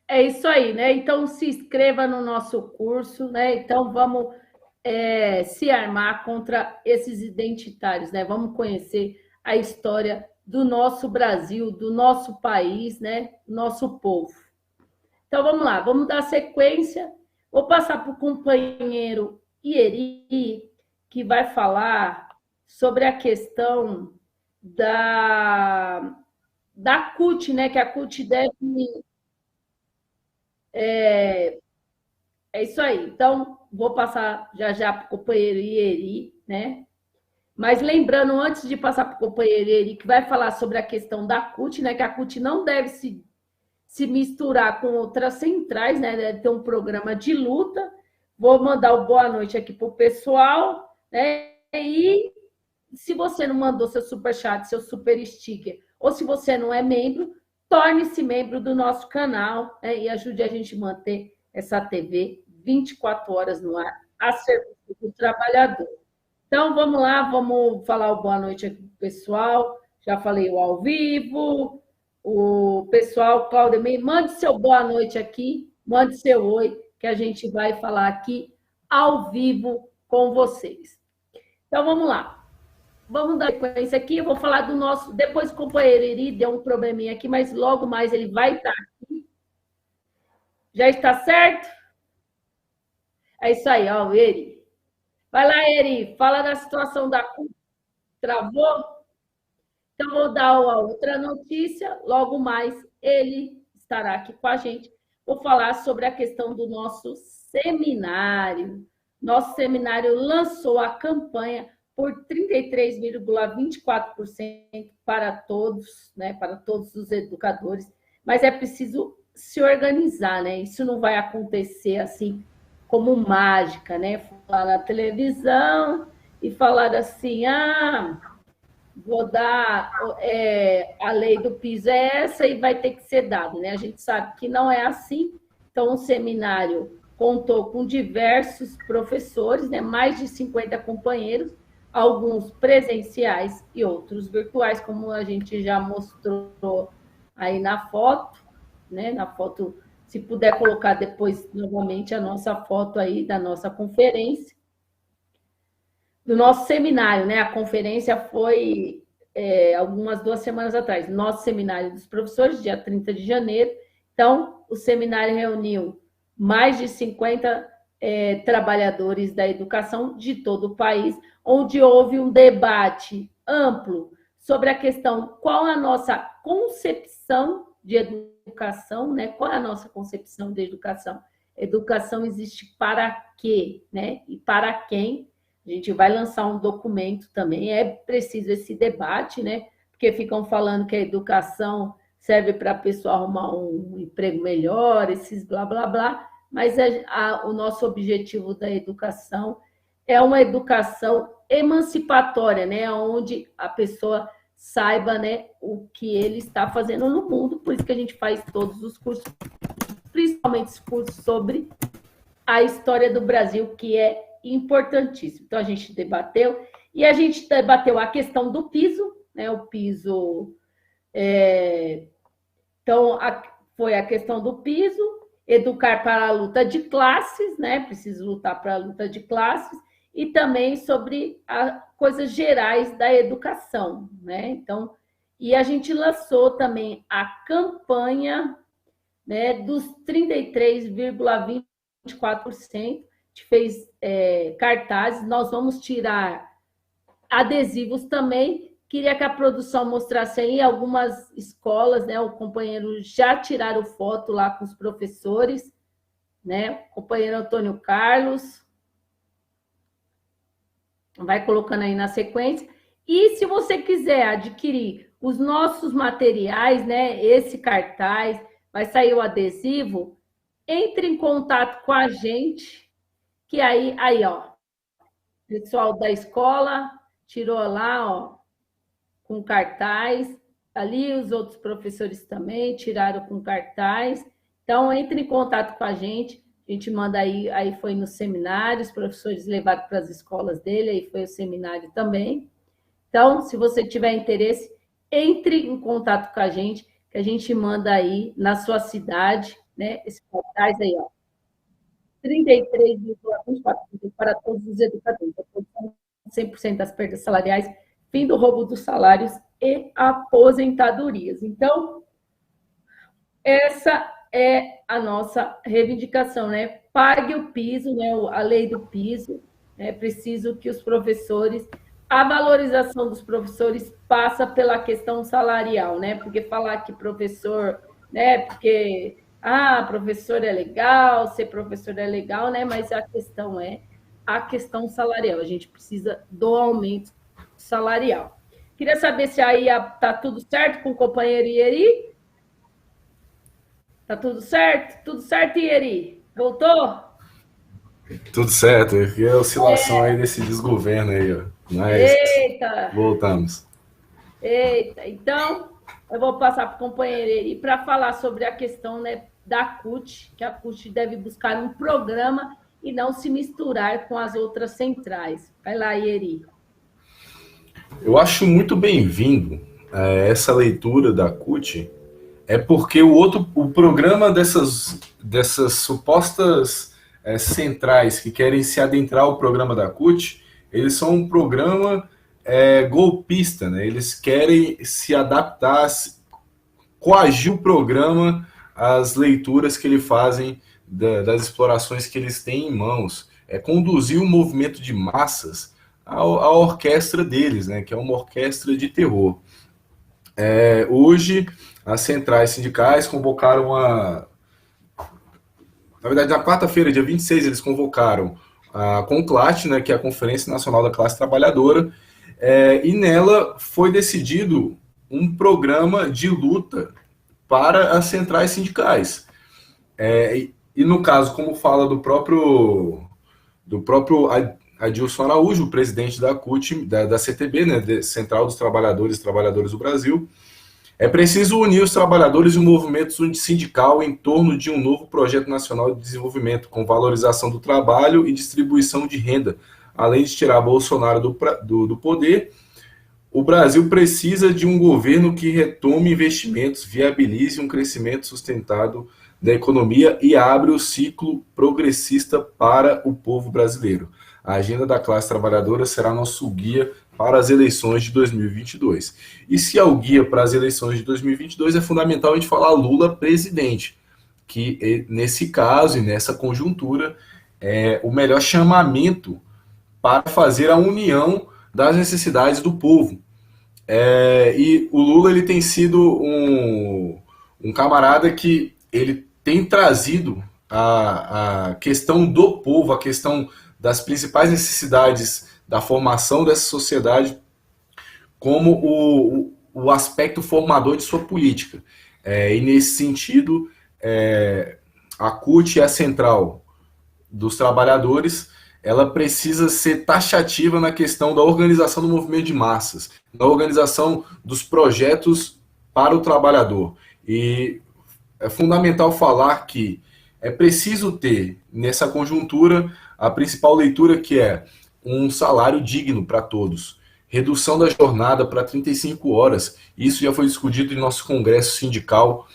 É isso aí, né? Então, se inscreva no nosso curso, né? Então, vamos se armar contra esses identitários, né? Vamos conhecer a história do nosso Brasil, do nosso país, né? Nosso povo. Então, vamos lá, vamos dar sequência. Vou passar para o companheiro Ieri, que vai falar sobre a questão da CUT, né? Que a CUT deve... É isso aí. Então, vou passar já para o companheiro Ieri, né? Mas lembrando, antes de passar para o companheiro Ieri, que vai falar sobre a questão da CUT, né? Que a CUT não deve se misturar com outras centrais, né? Deve ter um programa de luta. Vou mandar o boa noite aqui para o pessoal, né? E se você não mandou seu superchat, seu super sticker, ou se você não é membro, torne-se membro do nosso canal, né? E ajude a gente a manter essa TV 24 horas no ar, a serviço do trabalhador. Então, vamos lá, vamos falar o boa noite aqui para o pessoal. Já falei o ao vivo, o pessoal, Claudemir, mande seu boa noite aqui, mande seu oi, que a gente vai falar aqui ao vivo com vocês. Então, vamos lá. Vamos dar sequência aqui, eu vou falar do nosso... Depois o companheiro Eri deu um probleminha aqui, mas logo mais ele vai estar aqui. Já está certo? É isso aí, ó, Eri. Vai lá, Eri, fala da situação da CUT. Travou? Então, vou dar a outra notícia, logo mais ele estará aqui com a gente. Vou falar sobre a questão do nosso seminário. Nosso seminário lançou a campanha por 33,24% para todos, né, para todos os educadores, mas é preciso se organizar, né? Isso não vai acontecer assim como mágica, né? Falar na televisão e falar assim, vou dar a lei do piso é essa e vai ter que ser dado, né? A gente sabe que não é assim. Então, o seminário contou com diversos professores, né? Mais de 50 companheiros, alguns presenciais e outros virtuais, como a gente já mostrou aí na foto, né? Na foto, se puder colocar depois novamente a nossa foto aí da nossa conferência. Do nosso seminário, né? A conferência foi algumas 2 semanas atrás, nosso seminário dos professores, dia 30 de janeiro. Então, o seminário reuniu mais de 50 trabalhadores da educação de todo o país, onde houve um debate amplo sobre a questão qual a nossa concepção de educação, né? Qual é a nossa concepção de educação? Educação existe para quê, né? E para quem? A gente vai lançar um documento também, é preciso esse debate, né? Porque ficam falando que a educação serve para a pessoa arrumar um emprego melhor, esses blá, blá, blá, mas o nosso objetivo da educação é uma educação emancipatória, né? Onde a pessoa saiba, né, o que ele está fazendo no mundo, por isso que a gente faz todos os cursos, principalmente os cursos sobre a história do Brasil, que é importantíssimo. Então, a gente debateu, e a gente debateu a questão do piso, né? O piso... Então, foi a questão do piso, educar para a luta de classes, né? Preciso lutar para a luta de classes, e também sobre as coisas gerais da educação, né? Então, e a gente lançou também a campanha, né, dos 33,24%, a gente fez cartazes, nós vamos tirar adesivos também. Queria que a produção mostrasse aí algumas escolas, né? O companheiro já tiraram foto lá com os professores, né? O companheiro Antônio Carlos. Vai colocando aí na sequência. E se você quiser adquirir os nossos materiais, né? Esse cartaz, vai sair o adesivo, entre em contato com a gente, que aí ó, pessoal da escola tirou lá, ó, com cartaz, ali os outros professores também tiraram com cartaz. Então, entre em contato com a gente manda aí foi no seminário, os professores levaram para as escolas dele, aí foi o seminário também. Então, se você tiver interesse, entre em contato com a gente, que a gente manda aí na sua cidade, né, esse cartaz aí, ó, 33,24% para todos os educadores, 100% das perdas salariais, fim do roubo dos salários e aposentadorias. Então, essa é a nossa reivindicação, né? Pague o piso, né? A lei do piso. É preciso que os professores... A valorização dos professores passa pela questão salarial, né? Porque falar que professor... né? Porque... professor é legal, ser professor é legal, né? Mas a questão é a questão salarial. A gente precisa do aumento salarial. Queria saber se aí está tudo certo com o companheiro Ieri? Está tudo certo? Tudo certo, Ieri? Voltou? Tudo certo. E a oscilação aí desse desgoverno aí, ó. Mas eita! Voltamos. Eita! Então, eu vou passar para o companheiro Ieri para falar sobre a questão, né, da CUT, que a CUT deve buscar um programa e não se misturar com as outras centrais. Vai lá, Ieri. Eu acho muito bem-vindo essa leitura da CUT é porque o programa dessas supostas centrais que querem se adentrar ao programa da CUT, eles são um programa golpista, né? Eles querem se adaptar, coagir o programa às leituras que eles fazem das explorações que eles têm em mãos. É conduzir um movimento de massas à orquestra deles, né? Que é uma orquestra de terror. Hoje, as centrais sindicais convocaram na verdade, na quarta-feira, dia 26, eles convocaram a CONCLAT, né, que é a Conferência Nacional da Classe Trabalhadora, e nela foi decidido um programa de luta para as centrais sindicais. E no caso, como fala do próprio Adilson Araújo, o presidente da CUT, da CTB, né, Central dos Trabalhadores e Trabalhadoras do Brasil, é preciso unir os trabalhadores e o movimento sindical em torno de um novo projeto nacional de desenvolvimento, com valorização do trabalho e distribuição de renda. Além de tirar Bolsonaro do poder, o Brasil precisa de um governo que retome investimentos, viabilize um crescimento sustentado da economia e abre o ciclo progressista para o povo brasileiro. A agenda da classe trabalhadora será nosso guia para as eleições de 2022. E se é o guia para as eleições de 2022, é fundamental a gente falar Lula presidente, que nesse caso e nessa conjuntura é o melhor chamamento para fazer a união das necessidades do povo. E o Lula ele tem sido um camarada que ele tem trazido a questão do povo, a questão das principais necessidades da formação dessa sociedade como o aspecto formador de sua política. E nesse sentido, a CUT é a central dos trabalhadores, ela precisa ser taxativa na questão da organização do movimento de massas, da organização dos projetos para o trabalhador. E é fundamental falar que é preciso ter, nessa conjuntura, a principal leitura que é um salário digno para todos, redução da jornada para 35 horas, isso já foi discutido em nosso congresso sindical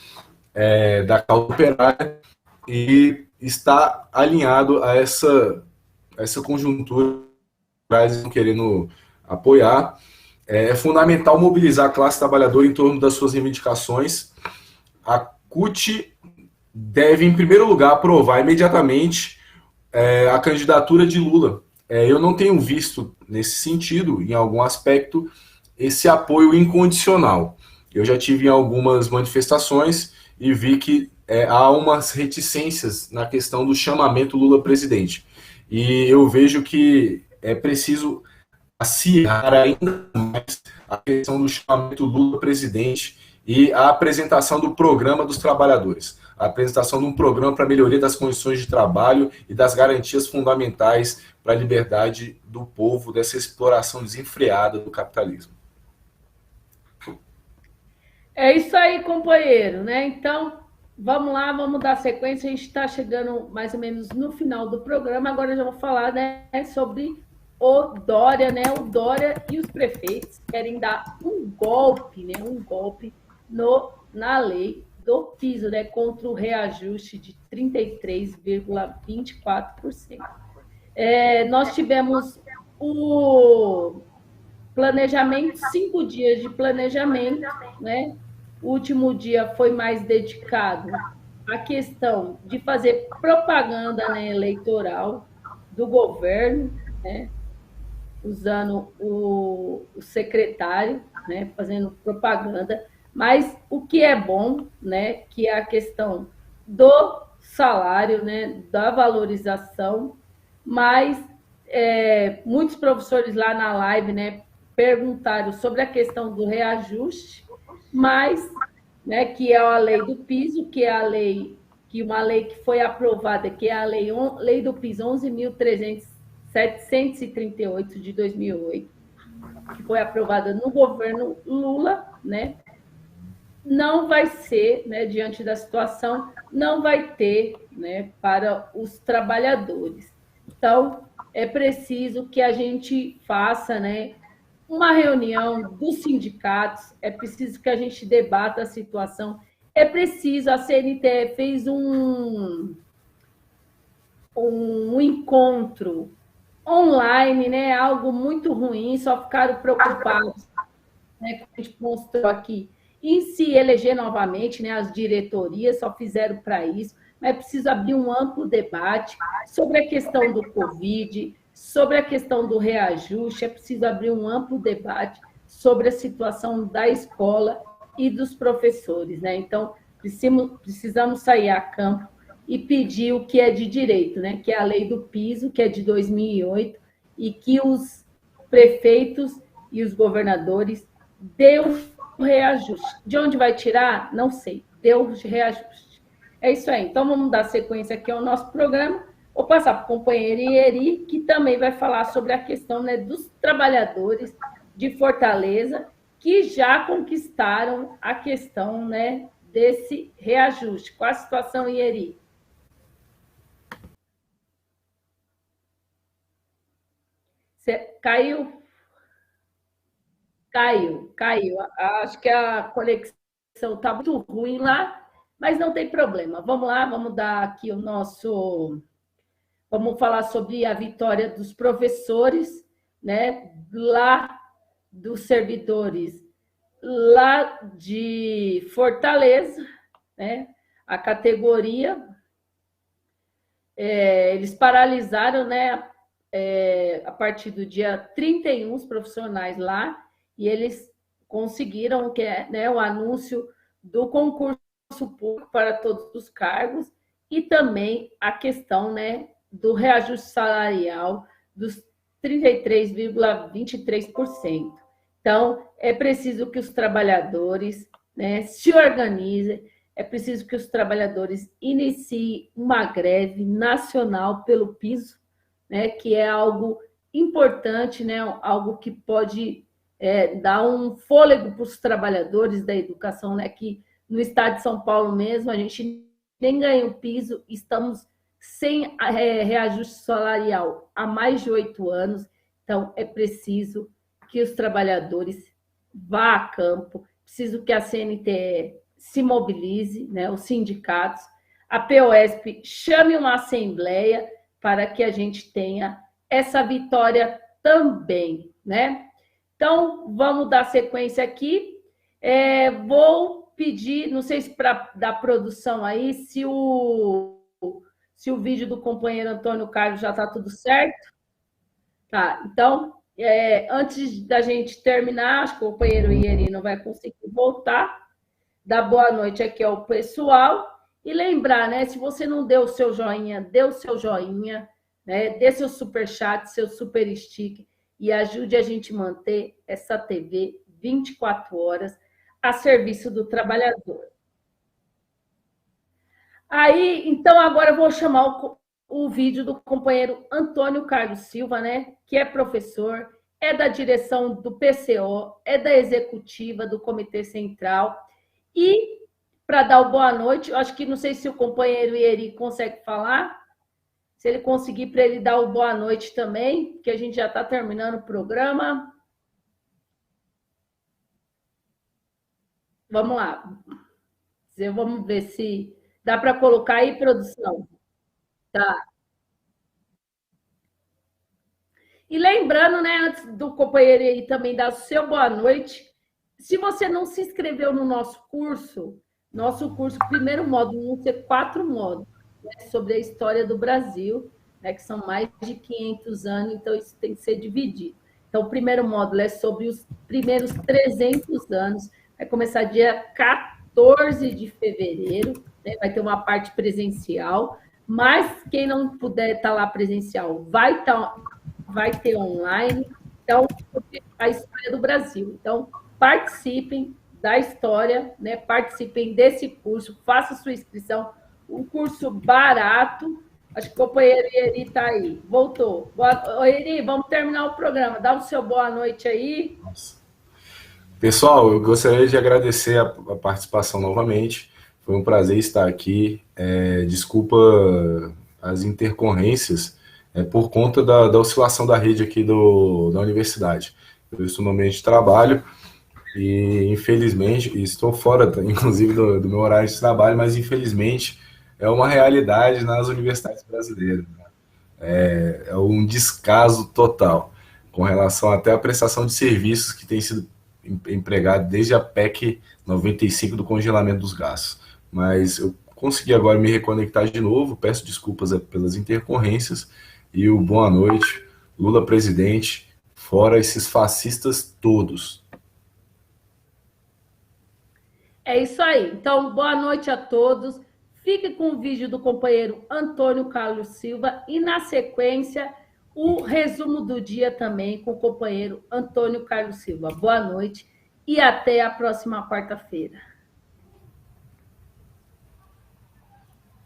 da causa operária e está alinhado a essa conjuntura que estão querendo apoiar. É fundamental mobilizar a classe trabalhadora em torno das suas reivindicações. A CUT deve, em primeiro lugar, aprovar imediatamente a candidatura de Lula. Eu não tenho visto, nesse sentido, em algum aspecto, esse apoio incondicional. Eu já tive em algumas manifestações e vi que há umas reticências na questão do chamamento Lula presidente. E eu vejo que é preciso acirrar ainda mais a questão do chamamento Lula presidente e a apresentação do programa dos trabalhadores. A apresentação de um programa para a melhoria das condições de trabalho e das garantias fundamentais para a liberdade do povo dessa exploração desenfreada do capitalismo. É isso aí, companheiro, né? Então, vamos lá, vamos dar sequência. A gente está chegando mais ou menos no final do programa. Agora eu já vou falar, né, sobre o Dória, né? O Dória e os prefeitos querem dar um golpe, né? Um golpe na lei do piso, né? Contra o reajuste de 33,24%. Nós tivemos o planejamento, 5 dias de planejamento, né? O último dia foi mais dedicado à questão de fazer propaganda, né, eleitoral do governo, né? Usando o secretário, né, fazendo propaganda, mas o que é bom, né, que é a questão do salário, né, da valorização, mas muitos professores lá na live, né, perguntaram sobre a questão do reajuste, mas, né, que é a lei do piso, que é uma lei que foi aprovada, que é a lei do piso 11.738 de 2008, que foi aprovada no governo Lula, né? Não vai ser, né, diante da situação, não vai ter, né, para os trabalhadores. Então, é preciso que a gente faça, né, uma reunião dos sindicatos, é preciso que a gente debata a situação, é preciso, a CNTE fez um encontro online, né? Algo muito ruim, só ficaram preocupados, né? Como a gente mostrou aqui, em se eleger novamente, né? As diretorias só fizeram para isso, mas é preciso abrir um amplo debate sobre a questão do Covid, sobre a questão do reajuste, é preciso abrir um amplo debate sobre a situação da escola e dos professores, né? Então, precisamos sair a campo e pedir o que é de direito, né? Que é a lei do piso, que é de 2008, e que os prefeitos e os governadores deu reajuste. De onde vai tirar? Não sei. Deu reajuste. É isso aí. Então, vamos dar sequência aqui ao nosso programa. Vou passar para o companheiro Ieri, que também vai falar sobre a questão, né, dos trabalhadores de Fortaleza, que já conquistaram a questão, né, desse reajuste. Qual a situação, Ieri? Você caiu? Caiu. Acho que a conexão está muito ruim lá, mas não tem problema. Vamos lá, vamos dar aqui o nosso. Vamos falar sobre a vitória dos professores, né? Lá dos servidores, lá de Fortaleza, né? A categoria. Eles paralisaram, né? A partir do dia 31, os profissionais lá, e eles conseguiram, que é, né, o anúncio do concurso público para todos os cargos e também a questão, né, do reajuste salarial dos 33,23%. Então, é preciso que os trabalhadores, né, se organizem, é preciso que os trabalhadores iniciem uma greve nacional pelo piso, né, que é algo importante, né, algo que pode dar um fôlego para os trabalhadores da educação, né, que no estado de São Paulo mesmo a gente nem ganha o piso, estamos sem reajuste salarial há mais de 8 anos, então é preciso que os trabalhadores vá a campo, preciso que a CNTE se mobilize, né, os sindicatos, a POSP chame uma assembleia para que a gente tenha essa vitória também, né? Então, vamos dar sequência aqui. Vou pedir, não sei se para da produção aí, se o vídeo do companheiro Antônio Carlos já está tudo certo. Tá, então, antes da gente terminar, acho que o companheiro Ieri não vai conseguir voltar. Dar boa noite aqui ao pessoal. E lembrar, né? Se você não deu o seu joinha, dê o seu joinha, né? Dê seu superchat, seu super stick e ajude a gente a manter essa TV 24 horas a serviço do trabalhador. Aí, então, agora eu vou chamar o vídeo do companheiro Antônio Carlos Silva, né? Que é professor, é da direção do PCO, é da executiva do Comitê Central. E para dar o boa noite, eu acho que não sei se o companheiro Ieri consegue falar. Se ele conseguir, para ele dar o boa noite também, que a gente já está terminando o programa. Vamos lá. Vamos ver se dá para colocar aí, produção. Tá. E lembrando, né, antes do companheiro aí também dar o seu boa noite, se você não se inscreveu no nosso curso, primeiro módulo, vão ser 4 módulos, né, sobre a história do Brasil, né, que são mais de 500 anos, então isso tem que ser dividido. Então, o primeiro módulo é sobre os primeiros 300 anos, vai começar dia 14 de fevereiro, né, vai ter uma parte presencial, mas quem não puder estar lá presencial vai ter online, então, a história do Brasil. Então, participem da história, né? Participem desse curso, façam sua inscrição, um curso barato. Acho que o companheiro Ieri está aí, voltou. Ieri, vamos terminar o programa, dá o seu boa noite aí. Pessoal, eu gostaria de agradecer a participação novamente, foi um prazer estar aqui, desculpa as intercorrências, por conta da oscilação da rede aqui da universidade. Eu estou no ambiente de trabalho e, infelizmente, estou fora, inclusive, do meu horário de trabalho, mas, infelizmente, é uma realidade nas universidades brasileiras, né? É um descaso total com relação até à prestação de serviços que tem sido empregado desde a PEC 95 do congelamento dos gastos. Mas eu consegui agora me reconectar de novo, peço desculpas pelas intercorrências e o boa noite, Lula presidente, fora esses fascistas todos. É isso aí. Então, boa noite a todos. Fique com o vídeo do companheiro Antônio Carlos Silva e, na sequência, o resumo do dia também com o companheiro Antônio Carlos Silva. Boa noite e até a próxima quarta-feira.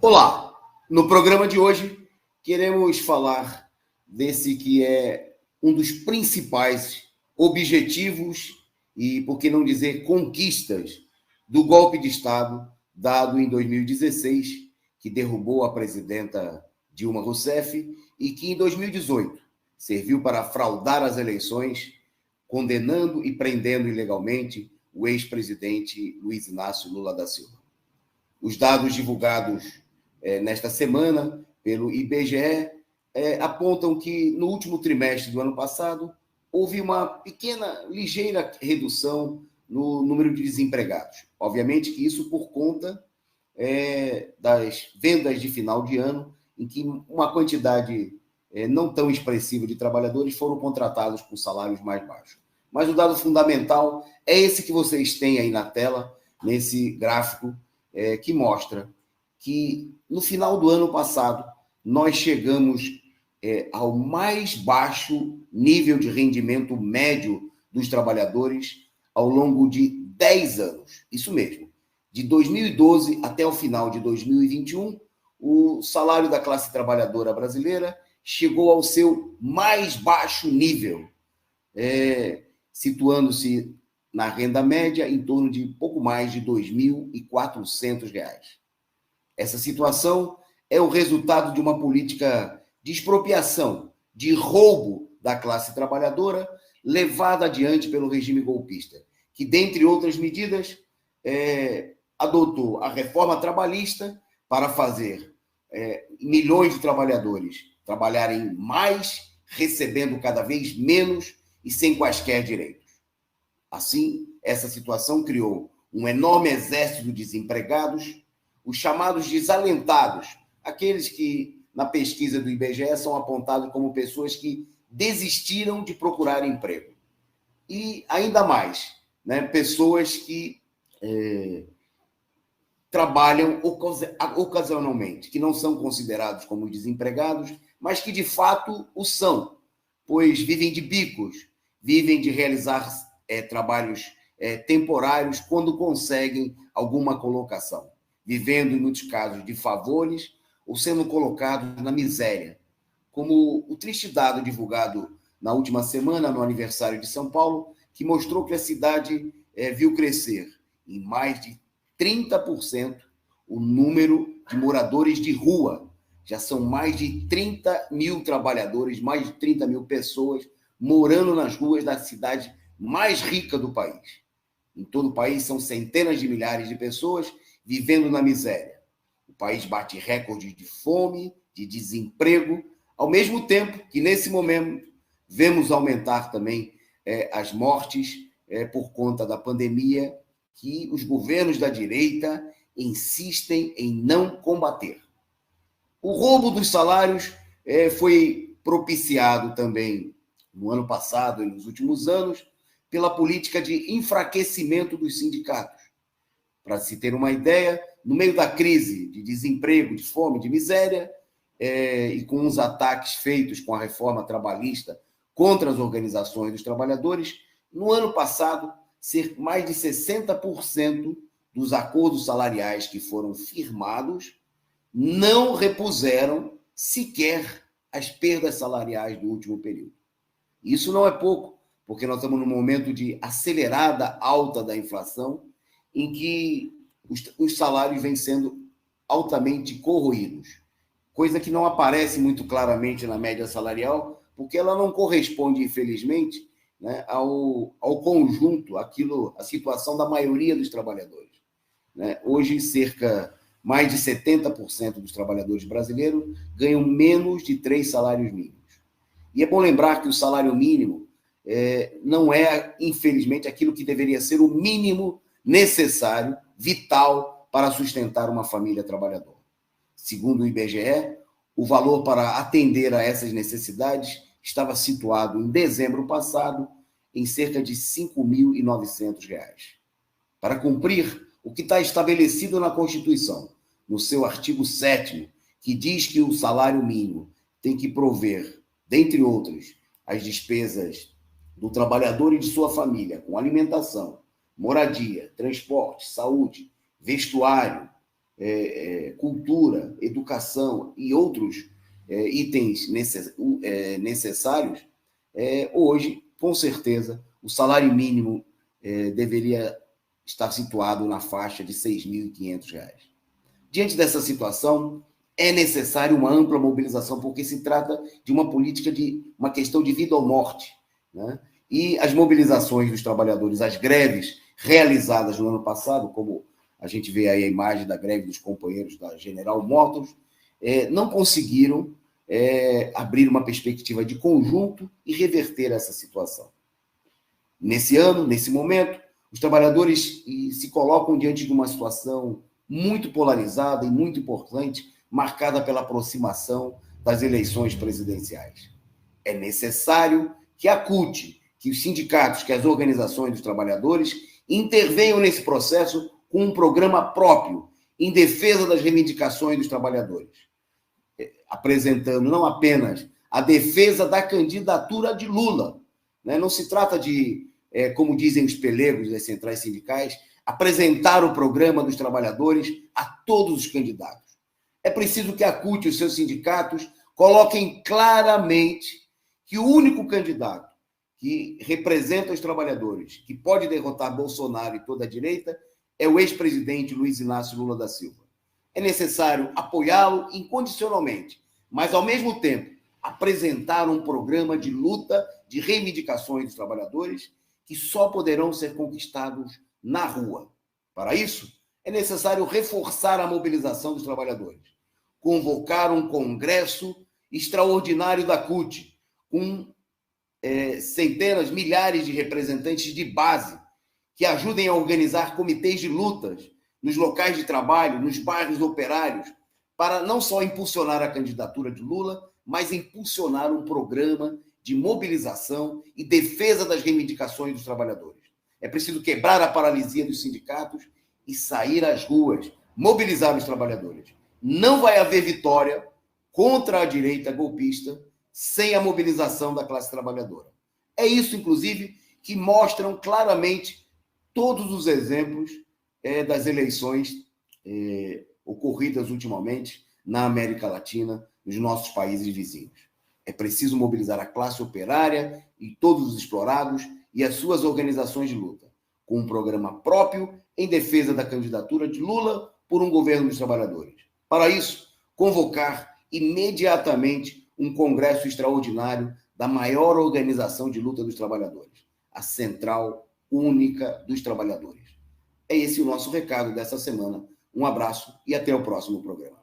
Olá! No programa de hoje, queremos falar desse que é um dos principais objetivos e, por que não dizer, conquistas do golpe de Estado dado em 2016, que derrubou a presidenta Dilma Rousseff e que em 2018 serviu para fraudar as eleições, condenando e prendendo ilegalmente o ex-presidente Luiz Inácio Lula da Silva. Os dados divulgados nesta semana pelo IBGE apontam que no último trimestre do ano passado houve uma pequena, ligeira redução no número de desempregados. Obviamente que isso por conta das vendas de final de ano, em que uma quantidade não tão expressiva de trabalhadores foram contratados com salários mais baixos. Mas o dado fundamental é esse que vocês têm aí na tela, nesse gráfico, que mostra que no final do ano passado nós chegamos ao mais baixo nível de rendimento médio dos trabalhadores ao longo de 10 anos. Isso mesmo. De 2012 até o final de 2021, o salário da classe trabalhadora brasileira chegou ao seu mais baixo nível, situando-se na renda média em torno de pouco mais de R$ 2.400. Essa situação é o resultado de uma política de expropriação, de roubo da classe trabalhadora, levada adiante pelo regime golpista, que, dentre outras medidas, adotou a reforma trabalhista para fazer milhões de trabalhadores trabalharem mais, recebendo cada vez menos e sem quaisquer direitos. Assim, essa situação criou um enorme exército de desempregados, os chamados desalentados, aqueles que, na pesquisa do IBGE, são apontados como pessoas que desistiram de procurar emprego. E, ainda mais, pessoas que trabalham ocasionalmente, que não são considerados como desempregados, mas que, de fato, o são, pois vivem de bicos, vivem de realizar trabalhos temporários quando conseguem alguma colocação, vivendo, em muitos casos, de favores ou sendo colocados na miséria. Como o triste dado divulgado na última semana, no aniversário de São Paulo, que mostrou que a cidade viu crescer em mais de 30% o número de moradores de rua. Já são mais de 30 mil trabalhadores, mais de 30 mil pessoas morando nas ruas da cidade mais rica do país. Em todo o país são centenas de milhares de pessoas vivendo na miséria. O país bate recordes de fome, de desemprego, ao mesmo tempo que, nesse momento, vemos aumentar também as mortes por conta da pandemia, que os governos da direita insistem em não combater. O roubo dos salários foi propiciado também no ano passado e nos últimos anos pela política de enfraquecimento dos sindicatos. Para se ter uma ideia, no meio da crise de desemprego, de fome, de miséria, e com os ataques feitos com a reforma trabalhista contra as organizações dos trabalhadores, no ano passado, mais de 60% dos acordos salariais que foram firmados não repuseram sequer as perdas salariais do último período. Isso não é pouco, porque nós estamos num momento de acelerada alta da inflação, em que os salários vêm sendo altamente corroídos, coisa que não aparece muito claramente na média salarial, porque ela não corresponde, infelizmente, né, ao conjunto, a situação da maioria dos trabalhadores. Né? Hoje, mais de 70% dos trabalhadores brasileiros ganham menos de 3 salários mínimos. E é bom lembrar que o salário mínimo não é, infelizmente, aquilo que deveria ser o mínimo necessário, vital, para sustentar uma família trabalhadora. Segundo o IBGE, o valor para atender a essas necessidades estava situado, em dezembro passado, em cerca de R$ 5.900. Para cumprir o que está estabelecido na Constituição, no seu artigo 7º, que diz que o salário mínimo tem que prover, dentre outros, as despesas do trabalhador e de sua família, com alimentação, moradia, transporte, saúde, vestuário, cultura, educação e outros itens necessários, hoje, com certeza, o salário mínimo deveria estar situado na faixa de R$ 6.500. Diante dessa situação, é necessário uma ampla mobilização, porque se trata de uma política uma questão de vida ou morte, né? E as mobilizações dos trabalhadores, as greves realizadas no ano passado, como a gente vê aí a imagem da greve dos companheiros da General Motors, não conseguiram abrir uma perspectiva de conjunto e reverter essa situação. Nesse ano, nesse momento, os trabalhadores se colocam diante de uma situação muito polarizada e muito importante, marcada pela aproximação das eleições presidenciais. É necessário que a CUT, que os sindicatos, que as organizações dos trabalhadores intervenham nesse processo com um programa próprio em defesa das reivindicações dos trabalhadores, apresentando não apenas a defesa da candidatura de Lula, né? Não se trata de, como dizem os pelegos das centrais sindicais, apresentar o programa dos trabalhadores a todos os candidatos. É preciso que a CUT e os seus sindicatos coloquem claramente que o único candidato que representa os trabalhadores, que pode derrotar Bolsonaro e toda a direita, é o ex-presidente Luiz Inácio Lula da Silva. É necessário apoiá-lo incondicionalmente, mas, ao mesmo tempo, apresentar um programa de luta, de reivindicações dos trabalhadores, que só poderão ser conquistados na rua. Para isso, é necessário reforçar a mobilização dos trabalhadores, convocar um congresso extraordinário da CUT, com centenas, milhares de representantes de base, que ajudem a organizar comitês de lutas nos locais de trabalho, nos bairros operários, para não só impulsionar a candidatura de Lula, mas impulsionar um programa de mobilização e defesa das reivindicações dos trabalhadores. É preciso quebrar a paralisia dos sindicatos e sair às ruas, mobilizar os trabalhadores. Não vai haver vitória contra a direita golpista sem a mobilização da classe trabalhadora. É isso, inclusive, que mostram claramente todos os exemplos das eleições ocorridas ultimamente na América Latina, nos nossos países vizinhos. É preciso mobilizar a classe operária e todos os explorados e as suas organizações de luta, com um programa próprio em defesa da candidatura de Lula por um governo dos trabalhadores. Para isso, convocar imediatamente um congresso extraordinário da maior organização de luta dos trabalhadores, a Central Única dos Trabalhadores. É esse o nosso recado dessa semana. Um abraço e até o próximo programa.